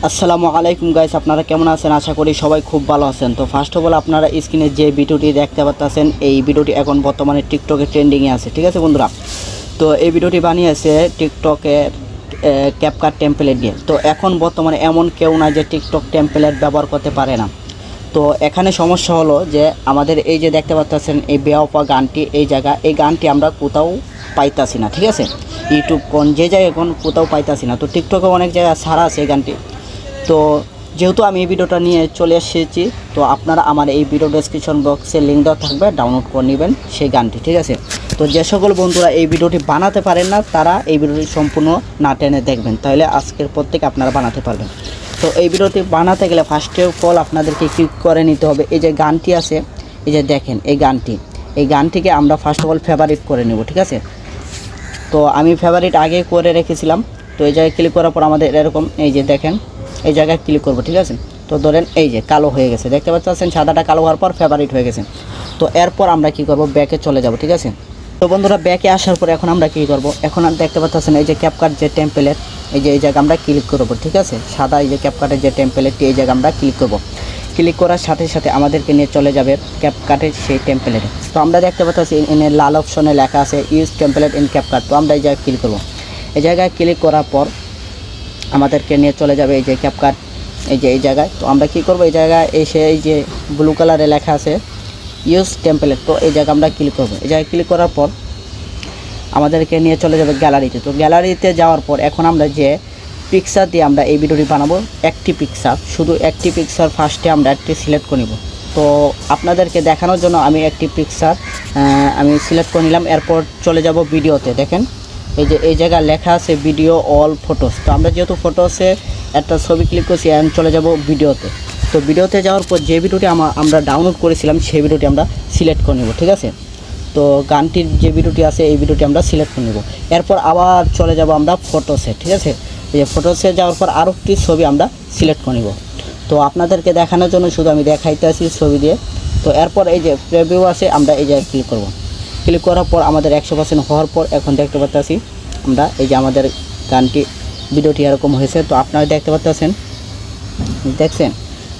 আসসালামু আলাইকুম গাইস, আপনারা কেমন আছেন? আশা করি সবাই খুব ভালো আছেন। তো ফার্স্ট অফ অল আপনারা স্ক্রিনে যে ভিডিওটি দেখতে পাচ্ছেন এই ভিডিওটি এখন বর্তমানে টিকটকে ট্রেন্ডিংয়ে আছে, ঠিক আছে বন্ধুরা। তো এই ভিডিওটি বানিয়েছে টিকটকের ক্যাপকাট টেমপ্লেট দিয়ে। তো এখন বর্তমানে এমন কেউ না যে টিকটক টেমপ্লেট ব্যবহার করতে পারে না। তো এখানে সমস্যা হলো যে আমাদের এই যে দেখতে পাচ্ছেন এই বেওয়াফা গানটি, এই গানটি আমরা কোথাও পাইতাছি না, ঠিক আছে। ইউটিউব কোন যে জায়গায় এখন কোথাও পাইতাছি না। তো টিকটকে অনেক জায়গায় ছাড়া আছে এই গানটি। তো যেহেতু আমি এই ভিডিওটা নিয়ে চলে এসেছি, তো আপনারা আমার এই ভিডিও ডেসক্রিপশন বক্সে লিঙ্ক দেওয়া থাকবে, ডাউনলোড করে নেবেন সেই গানটি, ঠিক আছে। তো যে সকল বন্ধুরা এই ভিডিওটি বানাতে পারেন না তারা এই ভিডিওটি সম্পূর্ণ না টেনে দেখবেন, তাহলে আজকের পর থেকে আপনারা বানাতে পারবেন। তো এই ভিডিওটি বানাতে গেলে ফার্স্ট অফ অল আপনাদেরকে কী করে নিতে হবে, এই যে গানটি আছে, এই যে দেখেন এই গানটিকে আমরা ফার্স্ট অফ অল ফেভারিট করে নেব, ঠিক আছে। তো আমি ফেভারিট আগে করে রেখেছিলাম। তো এই জায়গায় ক্লিক করার পর আমাদের এরকম এই যে দেখেন এই জায়গায় ক্লিক করব, ঠিক আছে। তো ধরেন এই যে কালো হয়ে গেছে, দেখতে পাচ্ছেন সাদাটা কালো হওয়ার পর ফেভারিট হয়ে গেছে। তো এরপর আমরা কি করব, ব্যাকে চলে যাব, ঠিক আছে। তো বন্ধুরা ব্যাকে আসার পর এখন আমরা কি করব, এখন দেখতে পাচ্ছেন এই যে ক্যাপকাট যে টেমপ্লেট, এই জায়গায় আমরা ক্লিক করব, ঠিক আছে। সাদা এই যে ক্যাপকাটের যে টেমপ্লেটটি, এই জায়গায় আমরা ক্লিক করব। ক্লিক করার সাথে সাথে আমাদেরকে নিয়ে চলে যাবে ক্যাপকাটের সেই টেমপ্লেটে। তো আমরা দেখতে পাচ্ছি এনে লাল অপশনে লেখা আছে ইউজ টেমপ্লেট ইন ক্যাপকাট। তো আমরা এই জায়গায় ক্লিক করব। এই জায়গায় ক্লিক করার পর আমাদেরকে নিয়ে চলে যাবে এই যে ক্যাপকাট এই জায়গায়। তো আমরা কি করব, এই জায়গায় এসে এই যে ব্লু কালারে লেখা আছে ইউজ টেমপ্লেট, তো এই জায়গায় আমরা ক্লিক করব। এই জায়গায় ক্লিক করার পর আমাদেরকে নিয়ে চলে যাবে গ্যালারিতে। তো গ্যালারিতে যাওয়ার পর এখন আমরা যে পিকচার দিয়ে আমরা এই ভিডিওটি বানাবো, একটি পিকচার, শুধু একটি পিকচার ফার্স্টে আমরা একটি সিলেক্ট করে নিব। তো আপনাদেরকে দেখানোর জন্য আমি একটি পিকচার আমি সিলেক্ট করে নিলাম। এরপর চলে যাব ভিডিওতে। দেখেন এই জায়গায় লেখা আছে ভিডিও অল ফটোস। তো আমরা যেহেতু ফটোসে একটা ছবি ক্লিক করছি, এখন চলে যাব ভিডিওতে। তো ভিডিওতে যাওয়ার পর যে ভিডিওটি আমরা ডাউনলোড করেছিলাম সেই ভিডিওটি আমরা সিলেক্ট করে নেব, ঠিক আছে। তো গানটির যে ভিডিওটি আছে এই ভিডিওটি আমরা সিলেক্ট করে নেব। এরপর আবার চলে যাব আমরা ফটোসে, ঠিক আছে। এই ফটোসে যাওয়ার পর আরও একটি ছবি আমরা সিলেক্ট করে নেব। তো আপনাদেরকে দেখানোর জন্য শুধু আমি দেখাইতে আসি ছবি দিয়ে। তো এরপর এই যে প্রিভিউ আছে, আমরা এই জায়গায় ক্লিক করব। ক্লিক করার পর আমাদের 100% হওয়ার পর এখন দেখতে পাচ্ছি আমরা এই যে আমাদের গানটি ভিডিওটি এরকম হয়েছে। তো আপনারা দেখতে পাচ্ছেন, দেখছেন।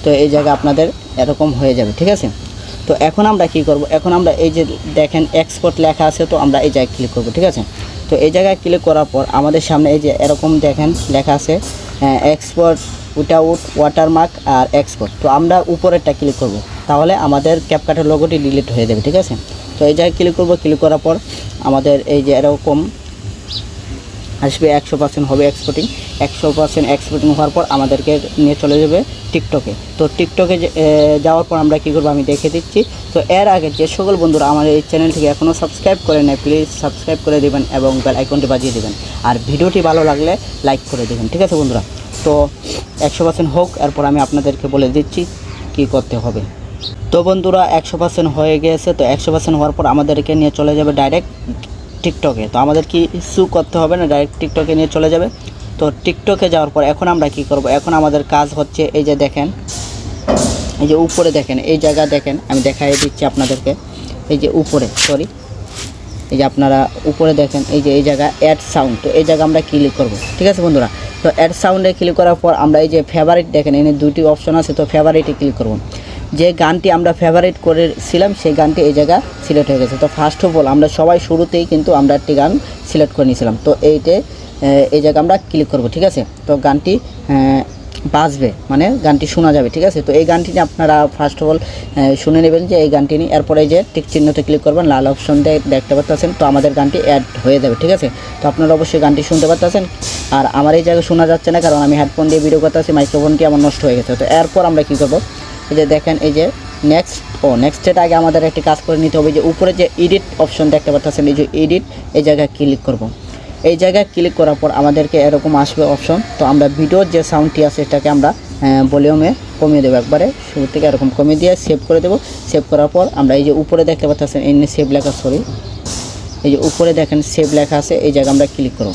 তো এই জায়গা আপনাদের এরকম হয়ে যাবে, ঠিক আছে। তো এখন আমরা কি করব, এখন আমরা এই যে দেখেন এক্সপোর্ট লেখা আছে, তো আমরা এই জায়গায় ক্লিক করব, ঠিক আছে। তো এই জায়গায় ক্লিক করার পর আমাদের সামনে এই যে এরকম দেখেন লেখা আছে এক্সপোর্ট উইথাউট ওয়াটারমার্ক আর এক্সপোর্ট। তো আমরা উপরেরটা ক্লিক করব, তাহলে আমাদের ক্যাপকাটের লোগোটি ডিলিট হয়ে যাবে, ঠিক আছে। তো এই জায়গায় ক্লিক করব। ক্লিক করার পর আমাদের এই যে এরকম আসবে 100% হবে এক্সপোর্টিং। 100% এক্সপোর্টিং হওয়ার পর আমাদেরকে নিয়ে চলে যাবে টিকটকে। তো টিকটকে যাওয়ার পর আমরা কী করবো আমি দেখে দিচ্ছি। তো এর আগে যে সকল বন্ধুরা আমার এই চ্যানেলটিকে এখনও সাবস্ক্রাইব করে নেয়, প্লিজ সাবস্ক্রাইব করে দেবেন এবং বেল আইকনটি বাজিয়ে দেবেন। আর ভিডিওটি ভালো লাগলে লাইক করে দেবেন, ঠিক আছে বন্ধুরা। তো 100% হোক, এরপর আমি আপনাদেরকে বলে দিচ্ছি কি করতে হবে। তো বন্ধুরা 100% হয়ে গিয়েছে। তো 100% হওয়ার পর আমাদেরকে নিয়ে চলে যাবে ডাইরেক্ট টিকটকে। তো আমাদের কি ইস্যু করতে হবে না, ডাইরেক্ট টিকটকে নিয়ে চলে যাবে। তো টিকটকে যাওয়ার পর এখন আমরা কি করব, এখন আমাদের কাজ হচ্ছে এই যে দেখেন এই যে উপরে দেখেন এই জায়গা দেখেন, আমি দেখাই দিচ্ছি আপনাদেরকে। এই যে উপরে এই যে আপনারা উপরে দেখেন এই যে এই জায়গা অ্যাড সাউন্ড। তো এই জায়গা আমরা ক্লিক করব, ঠিক আছে বন্ধুরা। তো অ্যাড সাউন্ডে ক্লিক করার পর আমরা এই যে ফেভারিট দেখেন এখানে দুটি অপশন আছে, তো ফেভারিটে ক্লিক করব। যে গানটি আমরা ফেভারিট করেছিলাম সেই গানটি এই জায়গা সিলেক্ট হয়ে গেছে। তো ফার্স্ট অফ অল আমরা সবাই শুরুতেই কিন্তু আমরা একটি গান সিলেক্ট করে নিয়েছিলাম। তো এই জায়গা আমরা ক্লিক করব, ঠিক আছে। তো গানটি বাজবে, মানে গানটি শোনা যাবে, ঠিক আছে। তো এই গানটি আপনারা ফার্স্ট অফ অল শুনে নেবেন যে এই গানটি নিয়ে। এরপরে এই যে টিক চিহ্নতে ক্লিক করবেন, লাল অপশন দেখতে পাচ্ছেন। তো আমাদের গানটি অ্যাড হয়ে যাবে, ঠিক আছে। তো আপনারা অবশ্যই গানটি শুনতে পাচ্ছেন। আর আমার এই জায়গায় শোনা যাচ্ছে না, কারণ আমি হেডফোন দিয়ে ভিডিও করতে আছি, মাইক্রোফোনটি আমার নষ্ট হয়ে গেছে। তো এরপর আমরা কী করব, এই যে দেখেন এই যে নেক্সটের আগে আমাদের একটি কাজ করে নিতে হবে। যে উপরে যে এডিট অপশন দেখতে পাচ্ছেন, এই যে এডিট, এই জায়গায় ক্লিক করব। এই জায়গায় ক্লিক করার পর আমাদেরকে এরকম আসবে অপশন। তো আমরা ভিডিওর যে সাউন্ডটি আছে সেটাকে আমরা ভলিউমে কমিয়ে দেবো, একবারে শুরু থেকে এরকম কমিয়ে দিয়ে সেভ করে দেবো। সেভ করার পর আমরা এই যে উপরে দেখতে পাচ্ছেন এই সেভ লেখা, এই যে উপরে দেখেন সেভ লেখা আছে, এই জায়গায় আমরা ক্লিক করব।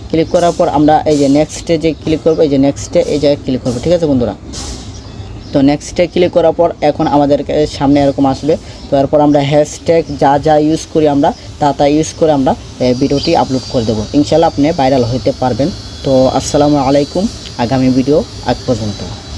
ক্লিক করার পর আমরা এই যে নেক্সটে যে ক্লিক করবো, এই যে নেক্সটে এই জায়গায় ক্লিক করবো, ঠিক আছে বন্ধুরা। তো নেক্সটে ক্লিক করার পর এখন আমাদেরকে সামনে এরকম আসবে। তো এরপর আমরা হ্যাশট্যাগ যা ইউজ করি আমরা তা ইউজ করে আমরা ভিডিওটি আপলোড করে দেবো। ইনশাল্লাহ আপনি ভাইরাল হতে পারবেন। তো আসসালামু আলাইকুম, আগামী ভিডিও আগ পর্যন্ত।